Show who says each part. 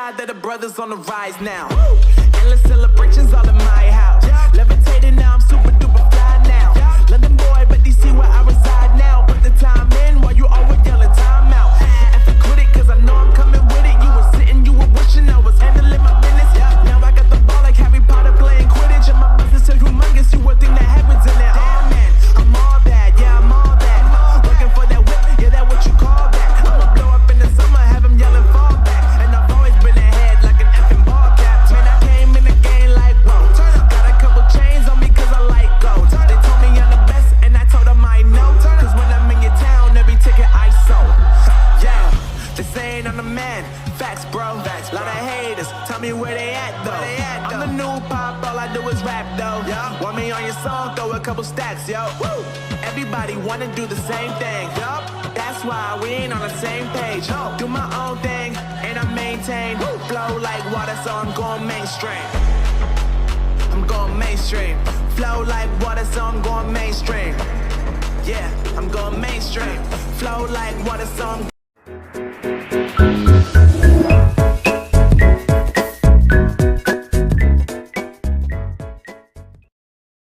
Speaker 1: glad that the brothers on the rise now. Endless celebrations all in my house. Levitating now, I'm super duper fly now. London boy, but DC where I reside now. Put the time in while you always yelling time out. And for quit it, cause I know I'm coming with it. You were sitting, you were wishing I was handling my business. Now I got the ball like Harry Potter playing Quidditch. And my business so humongous, you would think that happens in there. Oh man, I'm all that, yeah, I'm all that. Looking for that whip, yeah, that what you call that. I'ma blow up in the summer, have them yelling fall back. And I've always been ahead like an effing ball cap. Man, I came in the game like, whoa. Got a couple chains on me cause I like gold. They told me I'm the best and I told them I know. Cause when I'm in your town, every ticket I sold. Yeah, they saying I'm the man. Facts, bro. Lot of haters, tell me where they at though. I'm the new pop, all I do is rap though. Want me on your song, throw a couple stacks, yo. Woo! Everybody wanna do the same thing. That's why we ain't on the same page. Do my own thing, and I maintain. Flow like water, so I'm going mainstream. I'm going mainstream. Flow like water, so I'm going mainstream. Yeah, I'm going mainstream. Flow like water, so I'm